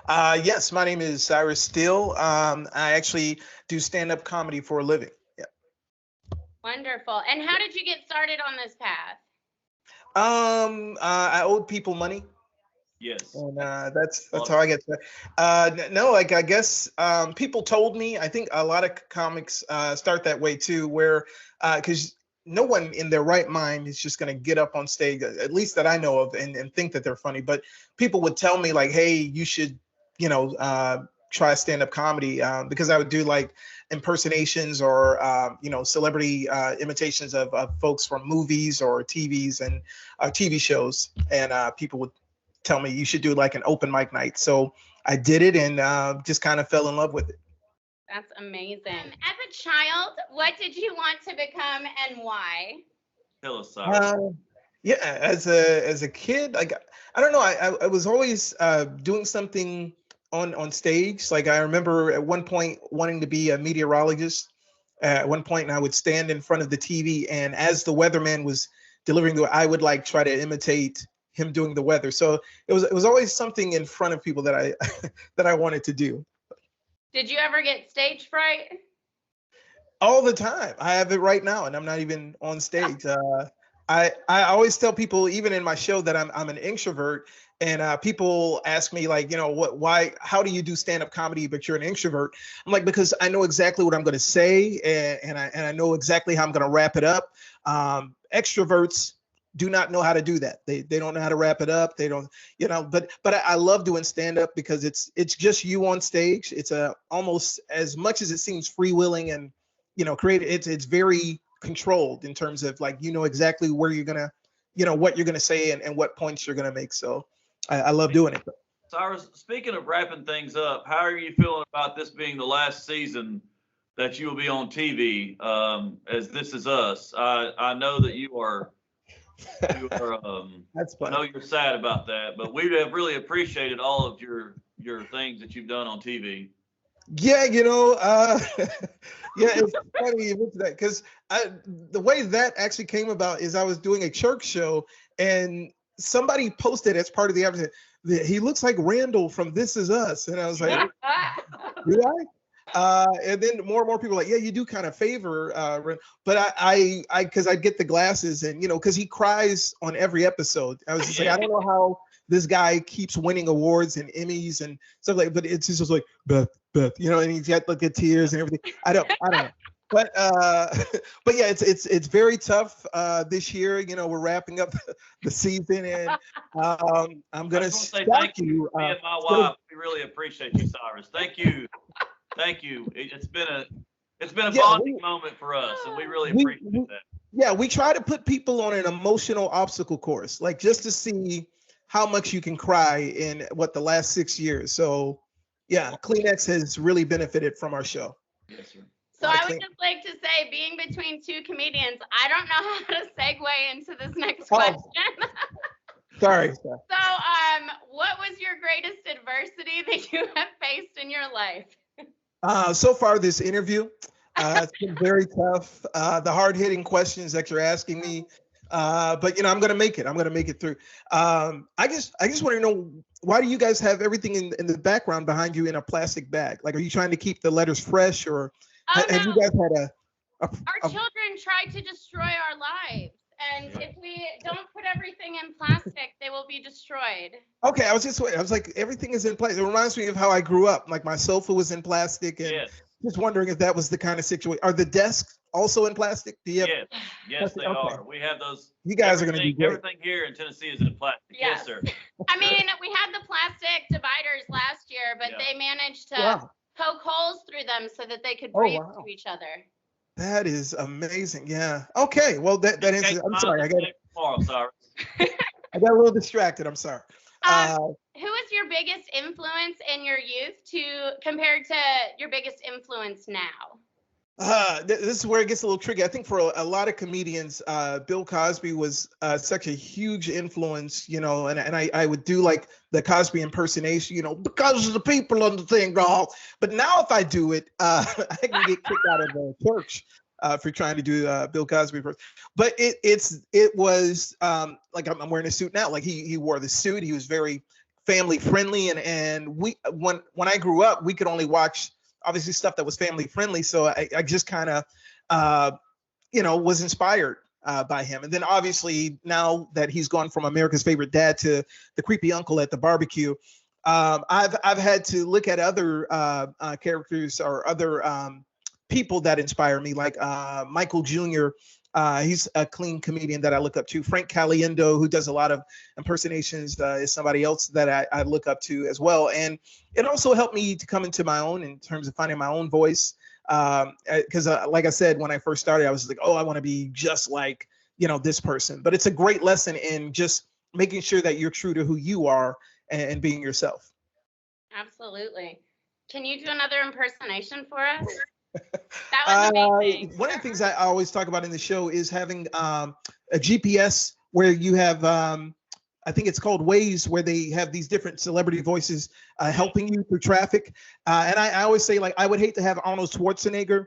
Yes, my name is Cyrus Steele. I actually do stand-up comedy for a living. Yeah. Wonderful. And how did you get started on this path? I owed people money, Yes. and that's how I get started. No, like I guess people told me. I think a lot of comics start that way too, where because no one in their right mind is just going to get up on stage, at least that I know of, and think that they're funny. But people would tell me like, "Hey, you should, try stand-up comedy," because I would do like impersonations or celebrity imitations of folks from movies or TVs and TV shows, and people would tell me you should do like an open mic night. So I did it and just kind of fell in love with it. That's amazing. As a child, what did you want to become and why? Tell us, Cyrus. Yeah, as a kid, like I don't know, I was always doing something on stage. Like I remember at one point wanting to be a meteorologist. At one point, and I would stand in front of the TV, and as the weatherman was delivering I would like try to imitate him doing the weather. So it was always something in front of people that I that I wanted to do. Did you ever get stage fright? All the time. I have it right now, and I'm not even on stage. I always tell people, even in my show, that I'm an introvert, and people ask me like, why, how do you do stand-up comedy, but you're an introvert? I'm like, because I know exactly what I'm going to say, and I know exactly how I'm going to wrap it up. Extroverts do not know how to do that. They don't know how to wrap it up. They don't, but I love doing stand-up because it's just you on stage. It's almost as much as it seems freewheeling and creative. It's very controlled in terms of like exactly where you're gonna what you're gonna say and what points you're gonna make. So I love doing it. Cyrus, speaking of wrapping things up, how are you feeling about this being the last season that you will be on TV as This Is Us? I know that you are That's I funny. know you're sad about that, but we have really appreciated all of your things that you've done on TV. Yeah, yeah, it's funny you mention that because the way that actually came about is I was doing a church show and somebody posted as part of the episode that he looks like Randall from This Is Us, and I was like, do I? And then more and more people were like, yeah, you do kind of favor, but I because I get the glasses and because he cries on every episode. I was just like, I don't know how this guy keeps winning awards and Emmys and stuff like, but it's just like Beth, and he's got like the tears and everything. I don't know. But but yeah, it's very tough this year. We're wrapping up the season, and I'm gonna say start thank you. Me and my wife, we really appreciate you, Cyrus. Thank you. Thank you. It's been a bonding moment for us, and we really appreciate that. Yeah, we try to put people on an emotional obstacle course, like just to see how much you can cry in the last 6 years. So yeah, Kleenex has really benefited from our show. Yes, sir. So I would just like to say, being between two comedians, I don't know how to segue into this next question. Sorry. So, what was your greatest adversity that you have faced in your life? So far, this interview, it's been very tough. The hard-hitting questions that you're asking me, but I'm gonna make it. I'm gonna make it through. I just want to know, why do you guys have everything in the background behind you in a plastic bag? Like, are you trying to keep the letters fresh, or have you guys had our children tried to destroy our lives, and if we don't put everything in plastic, they will be destroyed. Okay, I was like, everything is in plastic. It reminds me of how I grew up. Like my sofa was in plastic, and just wondering if that was the kind of situation. Are the desks also in plastic? Do you have? Yes, they are. We have those. You guys are going to be great. Everything here in Tennessee is in plastic. Yes, sir. I mean, we had the plastic dividers last year, but they managed to poke holes through them so that they could breathe to each other. That is amazing. Yeah. Okay. Well, that answers. I'm sorry. I got a little distracted. I'm sorry. Who is your biggest influence in your youth compared to your biggest influence now? This is where it gets a little tricky. I think for a lot of comedians, Bill Cosby was such a huge influence, and I would do like the Cosby impersonation, because of the people on the thing, girl. But now if I do it, I can get kicked out of the church for trying to do Bill Cosby first. But it was like I'm wearing a suit now. Like he wore the suit. He was very family friendly, and we when I grew up, we could only watch obviously stuff that was family friendly. So I just kind of was inspired by him. And then obviously now that he's gone from America's Favorite Dad to the creepy uncle at the barbecue, I've had to look at other characters or other people that inspire me, like Michael Jr. He's a clean comedian that I look up to. Frank Caliendo, who does a lot of impersonations, is somebody else that I look up to as well. And it also helped me to come into my own in terms of finding my own voice. Because like I said, when I first started, I was like, oh, I want to be just like, this person. But it's a great lesson in just making sure that you're true to who you are and being yourself. Absolutely. Can you do another impersonation for us? That was amazing. One of the things I always talk about in the show is having a GPS where you have, I think it's called Waze, where they have these different celebrity voices helping you through traffic. And I always say, like, I would hate to have Arnold Schwarzenegger.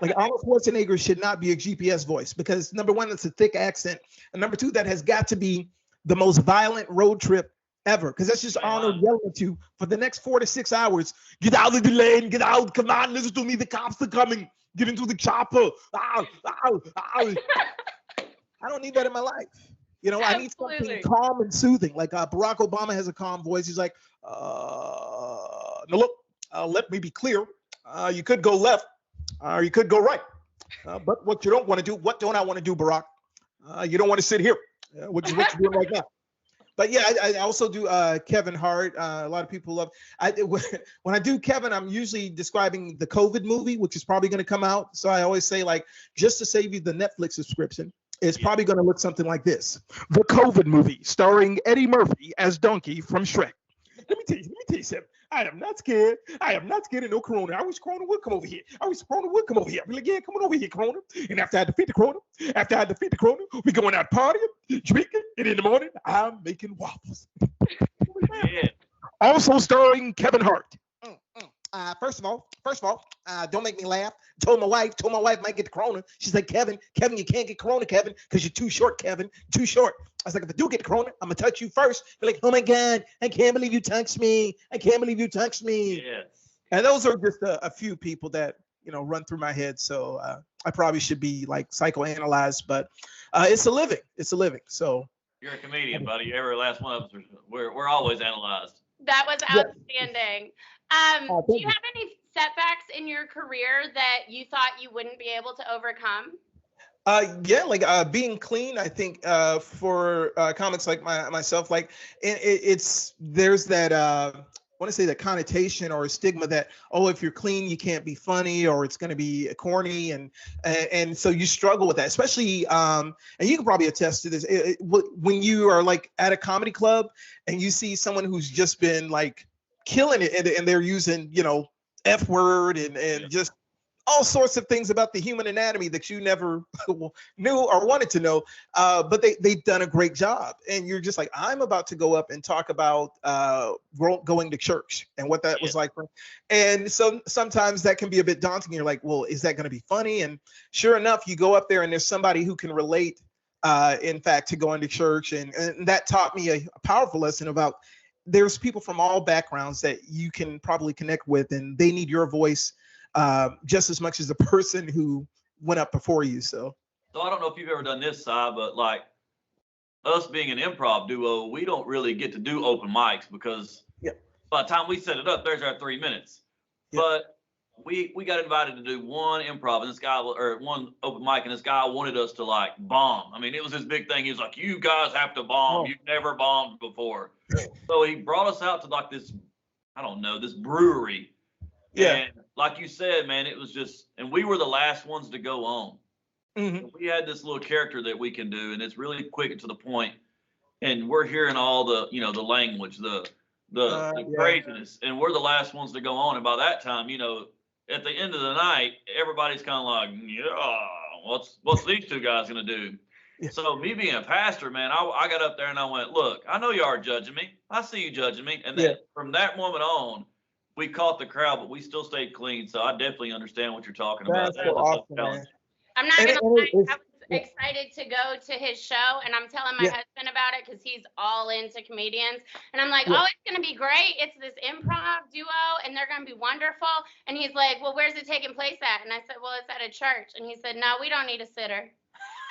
Like, Arnold Schwarzenegger should not be a GPS voice because, number one, it's a thick accent. And number two, that has got to be the most violent road trip ever, because that's just Arnold yelling at you for the next 4 to 6 hours. Get out of the lane, get out, come on, listen to me, the cops are coming, get into the chopper. Ow, ow, ow. I don't need that in my life. I need something calm and soothing. Like Barack Obama has a calm voice. He's like, no, look, let me be clear. You could go left, or you could go right. But what you don't want to do, what don't I want to do, Barack? You don't want to sit here. What you doing right now? But yeah, I also do Kevin Hart. A lot of people love. When I do Kevin, I'm usually describing the COVID movie, which is probably going to come out. So I always say, like, just to save you the Netflix subscription, it's probably going to look something like this: the COVID movie, starring Eddie Murphy as Donkey from Shrek. Let me tell you something. I am not scared. I am not scared of no Corona. I wish Corona would come over here. Corona would come over here. I'd be like, yeah, come on over here, Corona. And after I defeat the Corona, we going out partying, drinking, and in the morning, I'm making waffles. Yeah. Also starring Kevin Hart. First of all, don't make me laugh. Told my wife might get the Corona. She's like, Kevin, you can't get Corona, Kevin, because you're too short, Kevin. Too short. I was like, if I do get Corona, I'm gonna touch you first. Be like, oh my God, I can't believe you touched me. Yeah. And those are just a few people that run through my head. So I probably should be like psychoanalyzed, but it's a living. So you're a comedian, buddy. Every last one of us, we're always analyzed. That was outstanding. Do you have any setbacks in your career that you thought you wouldn't be able to overcome? Yeah, like being clean. I think for comics like myself, like there's that I want to say that connotation or stigma that, oh, if you're clean, you can't be funny, or it's going to be corny, and so you struggle with that, especially and you can probably attest to this when you are like at a comedy club and you see someone who's just been like killing it and they're using F word and just all sorts of things about the human anatomy that you never knew or wanted to know, but they've done a great job. And you're just like, I'm about to go up and talk about going to church and what that was like. And so sometimes that can be a bit daunting. You're like, well, is that going to be funny? And sure enough, you go up there and there's somebody who can relate, in fact, to going to church. And that taught me a powerful lesson about there's people from all backgrounds that you can probably connect with, and they need your voice just as much as the person who went up before you. So I don't know if you've ever done this, Si, but like us being an improv duo, we don't really get to do open mics because by the time we set it up, there's our 3 minutes. But we got invited to do one improv, and this guy, or one open mic, and this guy wanted us to like bomb. I mean, it was his big thing. He was like, you guys have to bomb. You've never bombed before. So he brought us out to like this, I don't know, this brewery. Yeah. And like you said, man, it was just, and we were the last ones to go on. Mm-hmm. We had this little character that we can do, and it's really quick and to the point. And we're hearing all the, the language, the craziness, and we're the last ones to go on. And by that time, at the end of the night, everybody's kind of like, yeah, what's these two guys gonna do? Yeah. So me being a pastor, man, I got up there and I went, look, I know you are judging me. I see you judging me. And then from that moment on, we caught the crowd, but we still stayed clean. So I definitely understand what you're talking about. That's so awesome, man. I'm not gonna lie. excited to go to his show, and I'm telling my husband about it because he's all into comedians, and I'm like, oh, it's gonna be great. It's this improv duo, and they're gonna be wonderful. And he's like, well, where's it taking place at? And I said, well, it's at a church. And he said, no, we don't need a sitter.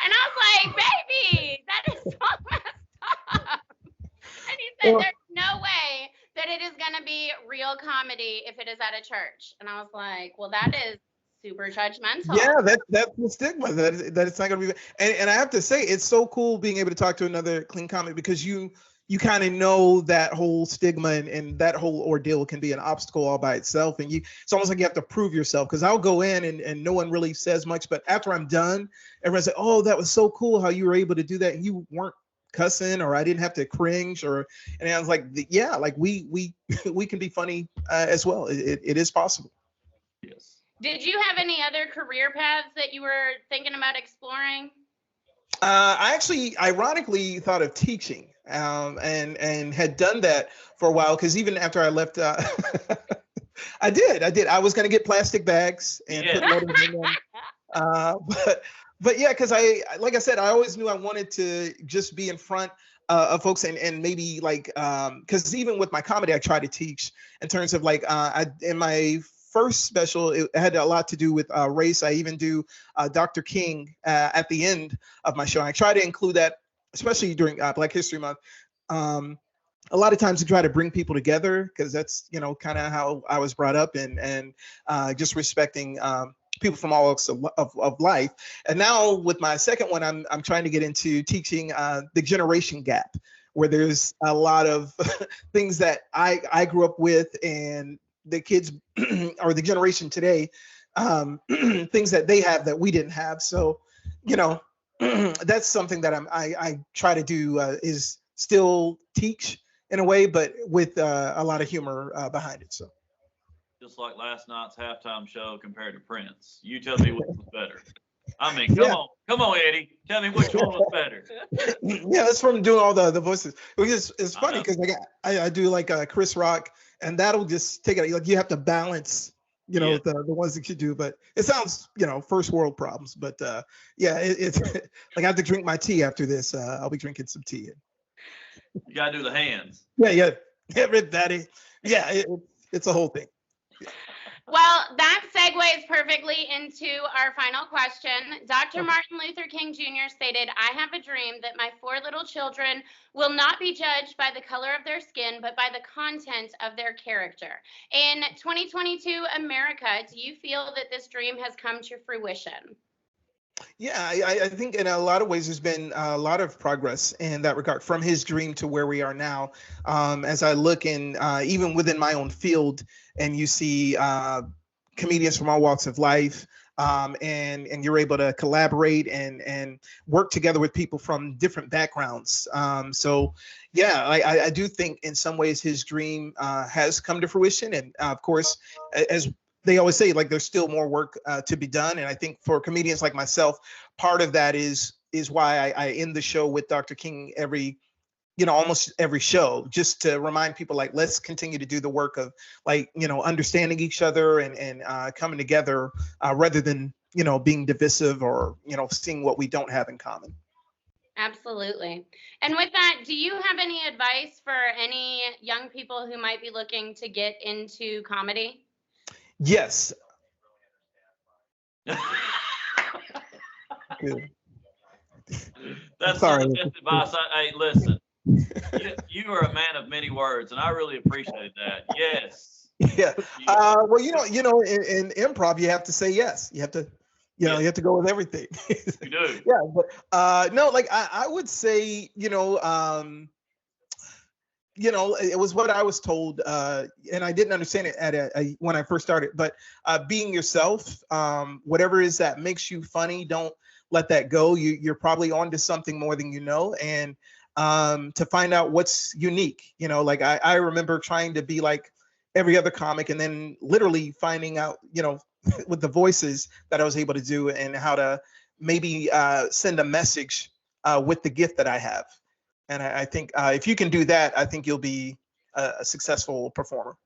And I was like, baby, that is so messed up. And he said, there's no way that it is going to be real comedy if it is at a church. And I was like, well, that is super judgmental. Yeah, that's the stigma that it's not going to be. And I have to say, it's so cool being able to talk to another clean comic, because you kind of know that whole stigma and that whole ordeal can be an obstacle all by itself. And it's almost like you have to prove yourself, because I'll go in and no one really says much. But after I'm done, everyone's like, oh, that was so cool how you were able to do that. And you weren't cussing, or I didn't have to cringe, and I was like, yeah, like we can be funny as well. It is possible. Yes. Did you have any other career paths that you were thinking about exploring? I actually ironically thought of teaching, and had done that for a while, because even after I left, I did. I was going to get plastic bags and put letters in them. But yeah, because like I said, I always knew I wanted to just be in front of folks, and maybe like, because even with my comedy, I try to teach in terms of like, in my first special, it had a lot to do with race. I even do Dr. King at the end of my show. I try to include that, especially during Black History Month. A lot of times to try to bring people together, because that's, kind of how I was brought up, and just respecting people from all walks of life. And now with my second one, I'm trying to get into teaching the generation gap, where there's a lot of things that I grew up with, and the kids or the generation today, things that they have that we didn't have. So, that's something that I try to do, is still teach in a way, but with a lot of humor behind it. So. Just like last night's halftime show compared to Prince. You tell me which was better. I mean, come on, Eddie. Tell me which one was better. Yeah, that's from doing all the voices. It's funny because I do like Chris Rock, and that'll just take it. Like you have to balance, the ones that you do. But it sounds, first world problems. But it's like I have to drink my tea after this. I'll be drinking some tea. You gotta do the hands. Yeah, Rip Daddy. Yeah, it's a whole thing. Well, that segues perfectly into our final question. Dr. Martin Luther King Jr. stated, I have a dream that my 4 little children will not be judged by the color of their skin, but by the content of their character. In 2022 America, do you feel that this dream has come to fruition? Yeah, I think in a lot of ways there's been a lot of progress in that regard, from his dream to where we are now. As I look in, even within my own field, and you see comedians from all walks of life, and you're able to collaborate and work together with people from different backgrounds. So yeah, I do think in some ways his dream has come to fruition. And of course, as they always say, like, there's still more work to be done. And I think for comedians like myself, part of that is why I end the show with Dr. King almost every show, just to remind people, like, let's continue to do the work of, like, understanding each other and coming together rather than, being divisive or, seeing what we don't have in common. Absolutely. And with that, do you have any advice for any young people who might be looking to get into comedy? Yes. Good. That's some of the best advice. Hey, listen, you are a man of many words, and I really appreciate that. Yes. Yeah. Well, in improv, you have to say yes. You have to, you have to go with everything. You do. Yeah, but no, like I would say, it was what I was told, and I didn't understand it when I first started, but being yourself, whatever it is that makes you funny, don't let that go. You're probably onto something more than you know, and to find out what's unique. Like I remember trying to be like every other comic, and then literally finding out, with the voices that I was able to do, and how to maybe send a message with the gift that I have. And I think if you can do that, I think you'll be a successful performer.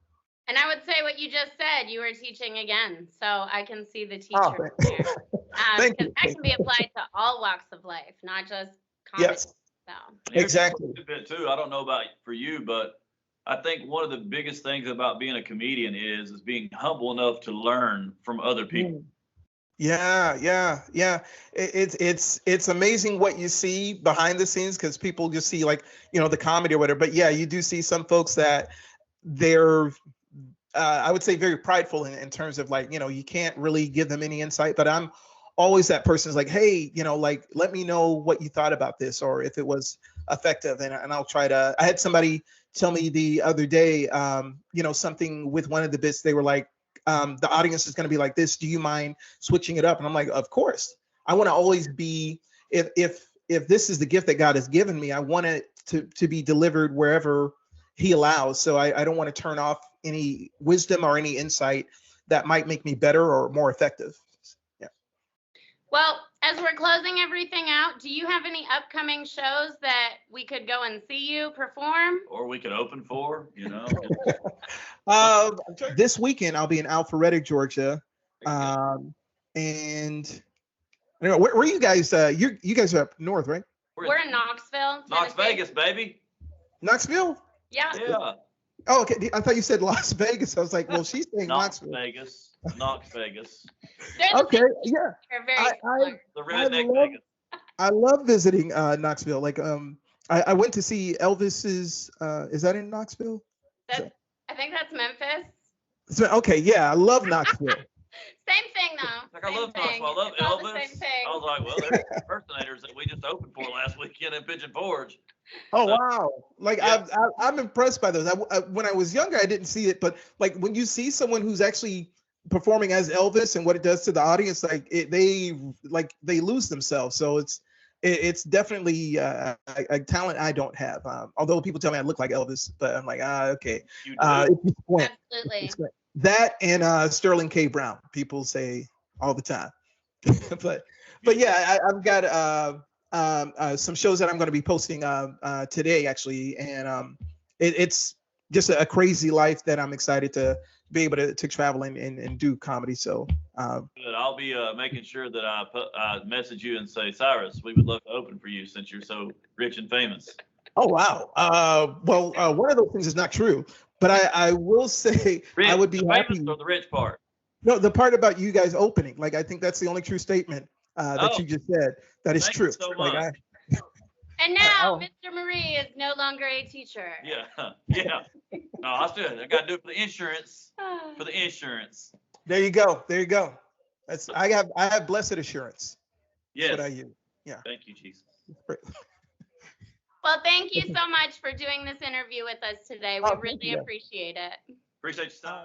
And I would say what you just said, you were teaching again. So I can see the teacher there. Thank Because you. that can be applied to all walks of life, not just comedy. Yes, So. exactly. A bit too. I don't know about for you, but I think one of the biggest things about being a comedian is being humble enough to learn from other people. Yeah, yeah, yeah. It's amazing what you see behind the scenes because people just see like, the comedy or whatever. But yeah, you do see some folks that they're I would say very prideful in terms of like, you can't really give them any insight, but I'm always that person's like, hey, like, let me know what you thought about this or if it was effective. And I'll try to, I had somebody tell me the other day, something with one of the bits, they were like, the audience is going to be like this. Do you mind switching it up? And I'm like, of course. I want to always be, if this is the gift that God has given me, I want it to be delivered wherever he allows. So I don't want to turn off any wisdom or any insight that might make me better or more effective. Yeah. Well, as we're closing everything out, do you have any upcoming shows that we could go and see you perform? Or we could open for, This weekend I'll be in Alpharetta, Georgia. And I don't know, where are you guys? You guys are up north, right? We're in Knoxville, Knox Tennessee. Vegas, baby. Knoxville? Yeah. Yeah. Oh, okay. I thought you said Las Vegas. I was like, well, she's saying Knox Knoxville. Vegas. Knox Vegas. Okay, yeah. They're very similar. The redneck Vegas. I love visiting Knoxville. Like, I went to see Elvis's. Is that in Knoxville? I think that's Memphis. Okay, yeah, I love Knoxville. Same thing though. Like, I love thing. Knoxville. I love It's all the Elvis. same thing. I was like, well, there's impersonators that we just opened for last weekend in Pigeon Forge. Oh wow! Like Yeah. I'm impressed by those. When I was younger, I didn't see it, but like when you see someone who's actually performing as Elvis and what it does to the audience, like they lose themselves. So it's definitely a talent I don't have. Although people tell me I look like Elvis, but I'm like, okay. You do. Absolutely. That and Sterling K. Brown, people say all the time. but yeah, I've got some shows that I'm going to be posting today actually, and it's just a crazy life that I'm excited to be able to travel and do comedy. So Good. I'll be making sure that I message you and say, Cyrus, we would love to open for you since you're so rich and famous. Oh wow. Well, one of those things is not true, but I will say Rich, I would be the happy. famous or the rich part? No, the part about you guys opening, like I think that's the only true statement that you just said. That is Thank true. you so Like, much. And now Mr. Marie is no longer a teacher. Yeah. Yeah. No, I got to do it for the insurance. For the insurance. There you go. There you go. I have blessed assurance. Yes. That's what I use. Yeah. Thank you, Jesus. Well, thank you so much for doing this interview with us today. We Oh, thank really you. appreciate it. Appreciate your time.